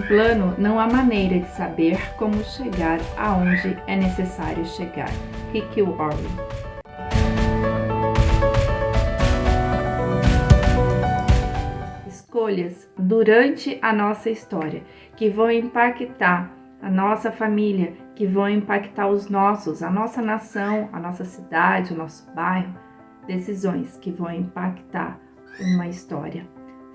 plano, não há maneira de saber como chegar aonde é necessário chegar. Rick Warren. Escolhas durante a nossa história que vão impactar a nossa família, que vão impactar a nossa nação, a nossa cidade, o nosso bairro. Decisões que vão impactar uma história.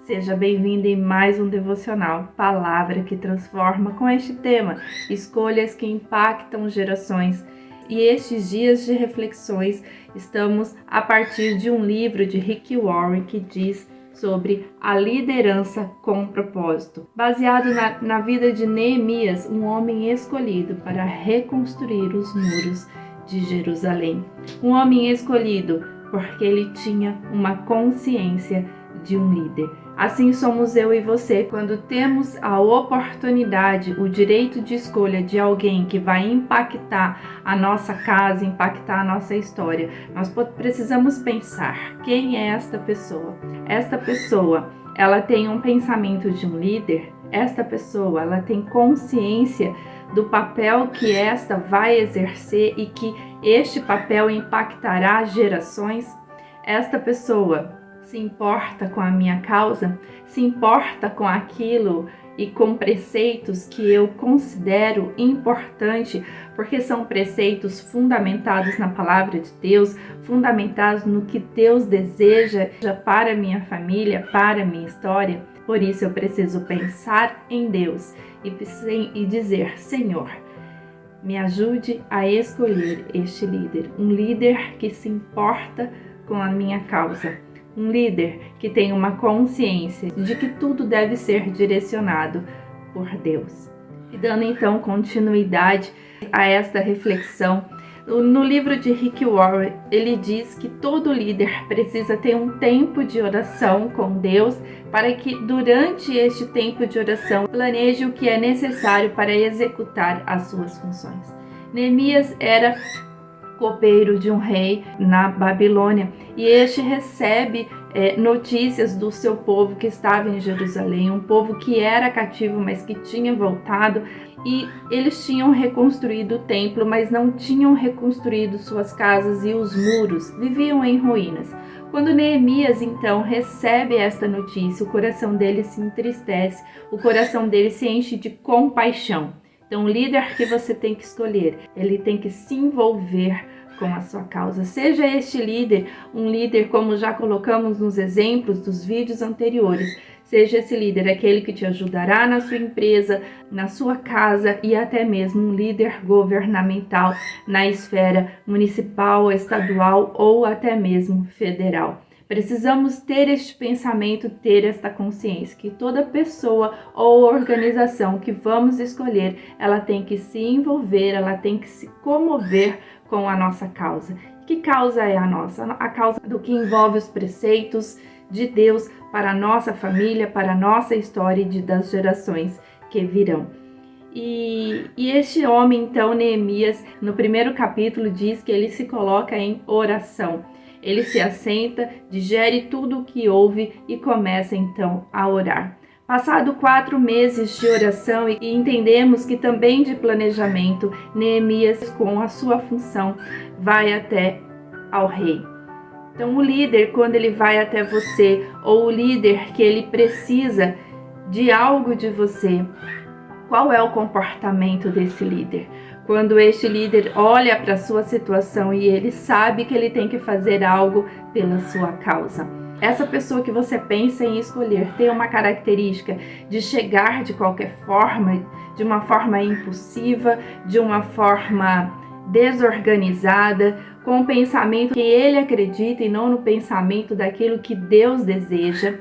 Seja bem-vindo em mais um devocional Palavra que Transforma com este tema, escolhas que impactam gerações. E estes dias de reflexões estamos a partir de um livro de Rick Warren que diz sobre a liderança com propósito, baseado na vida de Neemias, um homem escolhido para reconstruir os muros de Jerusalém. Um homem escolhido porque ele tinha uma consciência de um líder. Assim somos eu e você quando temos a oportunidade, o direito de escolha de alguém que vai impactar a nossa casa, impactar a nossa história. Nós precisamos pensar, quem é esta pessoa? Esta pessoa, ela tem um pensamento de um líder? Esta pessoa, ela tem consciência do papel que esta vai exercer e que este papel impactará gerações? Esta pessoa se importa com a minha causa, se importa com aquilo e com preceitos que eu considero importante, porque são preceitos fundamentados na palavra de Deus, fundamentados no que Deus deseja para a minha família, para a minha história. Por isso eu preciso pensar em Deus e dizer: Senhor, me ajude a escolher este líder, um líder que se importa com a minha causa. Um líder que tem uma consciência de que tudo deve ser direcionado por Deus. E dando então continuidade a esta reflexão, no livro de Rick Warren, ele diz que todo líder precisa ter um tempo de oração com Deus para que durante este tempo de oração planeje o que é necessário para executar as suas funções. Neemias era copeiro de um rei na Babilônia e este recebe notícias do seu povo que estava em Jerusalém, um povo que era cativo, mas que tinha voltado, e eles tinham reconstruído o templo, mas não tinham reconstruído suas casas e os muros, viviam em ruínas. Quando Neemias então recebe esta notícia, o coração dele se entristece, o coração dele se enche de compaixão. Então, o líder que você tem que escolher, ele tem que se envolver com a sua causa. Seja este líder um líder, como já colocamos nos exemplos dos vídeos anteriores, seja esse líder aquele que te ajudará na sua empresa, na sua casa e até mesmo um líder governamental na esfera municipal, estadual ou até mesmo federal. Precisamos ter este pensamento, ter esta consciência que toda pessoa ou organização que vamos escolher, ela tem que se envolver, ela tem que se comover com a nossa causa. Que causa é a nossa? A causa do que envolve os preceitos de Deus para a nossa família, para a nossa história e das gerações que virão. E este homem, então, Neemias, no primeiro capítulo diz que ele se coloca em oração. Ele se assenta, digere tudo o que ouve e começa então a orar. Passado 4 meses de oração e entendemos que também de planejamento, Neemias, com a sua função, vai até ao rei. Então o líder, quando ele vai até você, ou o líder que ele precisa de algo de você, qual é o comportamento desse líder? Quando este líder olha para a sua situação e ele sabe que ele tem que fazer algo pela sua causa. Essa pessoa que você pensa em escolher tem uma característica de chegar de qualquer forma, de uma forma impulsiva, de uma forma desorganizada, com o pensamento que ele acredita e não no pensamento daquilo que Deus deseja.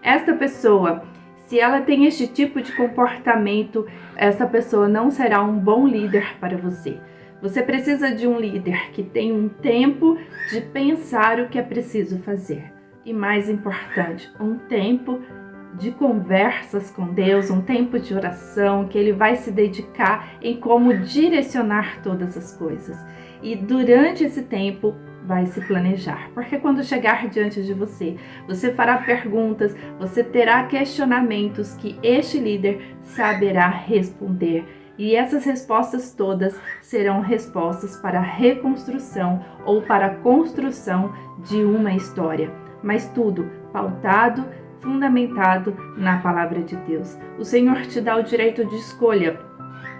Esta pessoa, se ela tem este tipo de comportamento, essa pessoa não será um bom líder para você. Você precisa de um líder que tem um tempo de pensar o que é preciso fazer. E mais importante, um tempo de conversas com Deus, um tempo de oração, que ele vai se dedicar em como direcionar todas as coisas. E durante esse tempo, vai se planejar. Porque quando chegar diante de você, você fará perguntas, você terá questionamentos que este líder saberá responder. E essas respostas todas serão respostas para a reconstrução ou para a construção de uma história. Mas tudo pautado, fundamentado na palavra de Deus. O Senhor te dá o direito de escolha.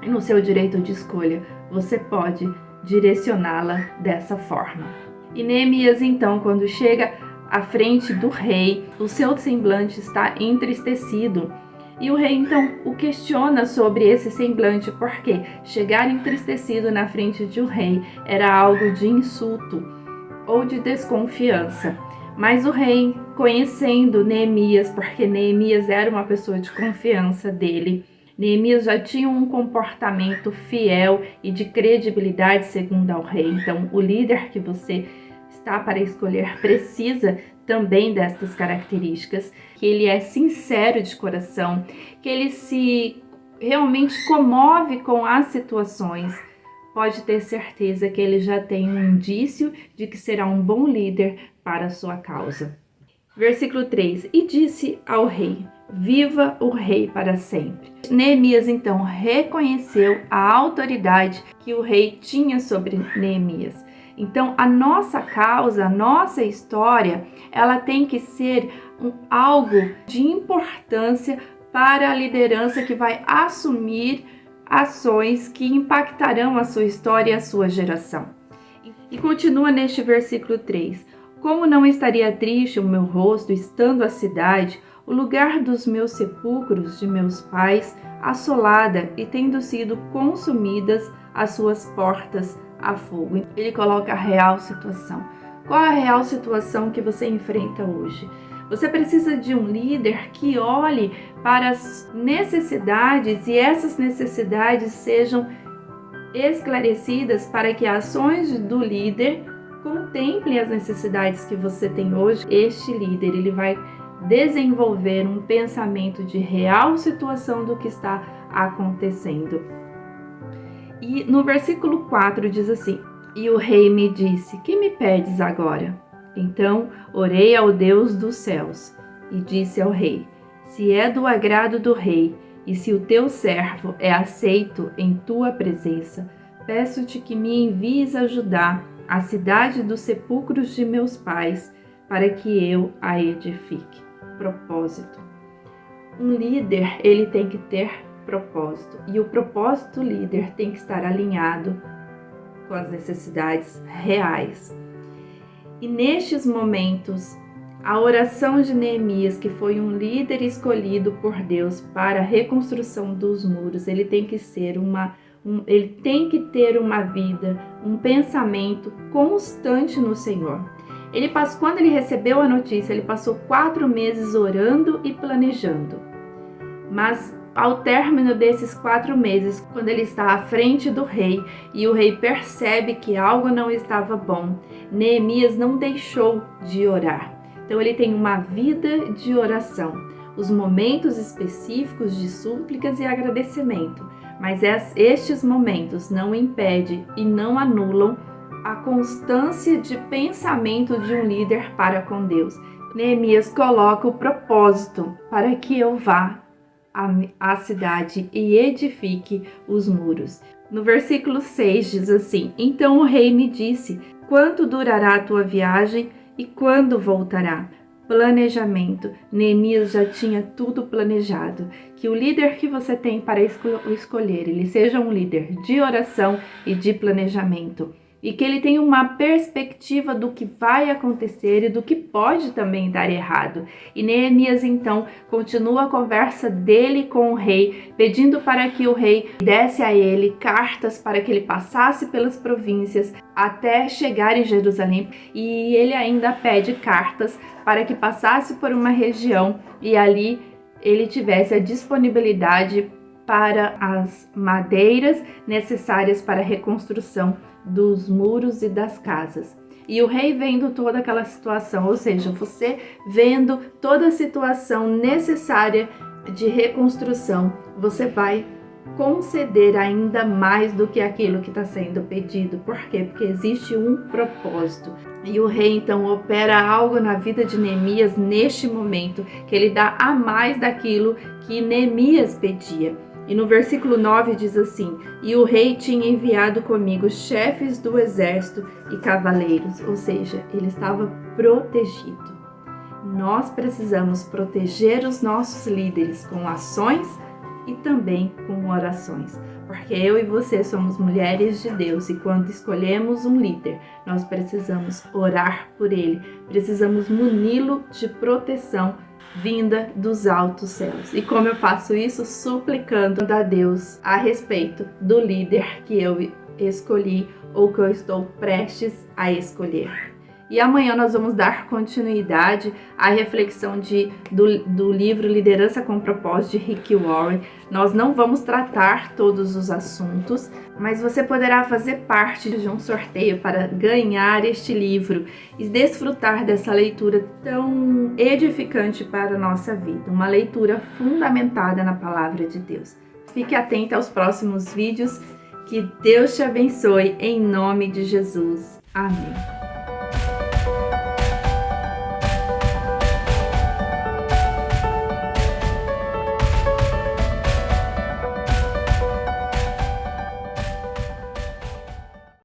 E no seu direito de escolha, você pode direcioná-la dessa forma. E Neemias, então, quando chega à frente do rei, o seu semblante está entristecido. E o rei, então, o questiona sobre esse semblante, porque chegar entristecido na frente de um rei era algo de insulto ou de desconfiança. Mas o rei, conhecendo Neemias, porque Neemias era uma pessoa de confiança dele, Neemias já tinha um comportamento fiel e de credibilidade segundo ao rei. Então, o líder que você está para escolher precisa também destas características, que ele é sincero de coração, que ele se realmente comove com as situações. Pode ter certeza que ele já tem um indício de que será um bom líder para a sua causa. Versículo 3. E disse ao rei: viva o rei para sempre. Neemias então reconheceu a autoridade que o rei tinha sobre Neemias. Então a nossa causa, a nossa história, ela tem que ser algo de importância para a liderança que vai assumir ações que impactarão a sua história e a sua geração. E continua neste versículo 3. Como não estaria triste o meu rosto estando a cidade, o lugar dos meus sepulcros de meus pais, assolada e tendo sido consumidas as suas portas a fogo. Ele coloca a real situação. Qual a real situação que você enfrenta hoje? Você precisa de um líder que olhe para as necessidades e essas necessidades sejam esclarecidas para que as ações do líder contemplem as necessidades que você tem hoje. Este líder, ele vai desenvolver um pensamento de real situação do que está acontecendo. E no versículo 4 diz assim: e o rei me disse: que me pedes agora? Então orei ao Deus dos céus e disse ao rei: se é do agrado do rei e se o teu servo é aceito em tua presença, peço-te que me envies a Judá, a cidade dos sepulcros de meus pais, para que eu a edifique. Propósito. Um líder, ele tem que ter propósito, e o propósito do líder tem que estar alinhado com as necessidades reais. E nestes momentos, a oração de Neemias, que foi um líder escolhido por Deus para a reconstrução dos muros, ele tem que ser ele tem que ter uma vida, um pensamento constante no Senhor. Quando ele recebeu a notícia, ele passou 4 meses orando e planejando. Mas ao término desses 4 meses, quando ele está à frente do rei e o rei percebe que algo não estava bom, Neemias não deixou de orar. Então ele tem uma vida de oração, os momentos específicos de súplicas e agradecimento, mas estes momentos não impedem e não anulam a constância de pensamento de um líder para com Deus. Neemias coloca o propósito para que eu vá à cidade e edifique os muros. No versículo 6 diz assim: então o rei me disse: quanto durará a tua viagem e quando voltará? Planejamento. Neemias já tinha tudo planejado. Que o líder que você tem para escolher, ele seja um líder de oração e de planejamento. E que ele tenha uma perspectiva do que vai acontecer e do que pode também dar errado. E Neemias então continua a conversa dele com o rei, pedindo para que o rei desse a ele cartas para que ele passasse pelas províncias até chegar em Jerusalém. E ele ainda pede cartas para que passasse por uma região e ali ele tivesse a disponibilidade para as madeiras necessárias para a reconstrução dos muros e das casas. E o rei vendo toda aquela situação, ou seja, você vendo toda a situação necessária de reconstrução, você vai conceder ainda mais do que aquilo que está sendo pedido. Por quê? Porque existe um propósito. E o rei então opera algo na vida de Neemias neste momento, que ele dá a mais daquilo que Neemias pedia. E no versículo 9 diz assim: e o rei tinha enviado comigo chefes do exército e cavaleiros, ou seja, ele estava protegido. Nós precisamos proteger os nossos líderes com ações e também com orações, porque eu e você somos mulheres de Deus e quando escolhemos um líder, nós precisamos orar por ele, precisamos muni-lo de proteção vinda dos altos céus. E como eu faço isso? Suplicando a Deus a respeito do líder que eu escolhi ou que eu estou prestes a escolher. E amanhã nós vamos dar continuidade à reflexão do livro Liderança com Propósito, de Rick Warren. Nós não vamos tratar todos os assuntos, mas você poderá fazer parte de um sorteio para ganhar este livro e desfrutar dessa leitura tão edificante para a nossa vida. Uma leitura fundamentada na Palavra de Deus. Fique atento aos próximos vídeos. Que Deus te abençoe em nome de Jesus. Amém.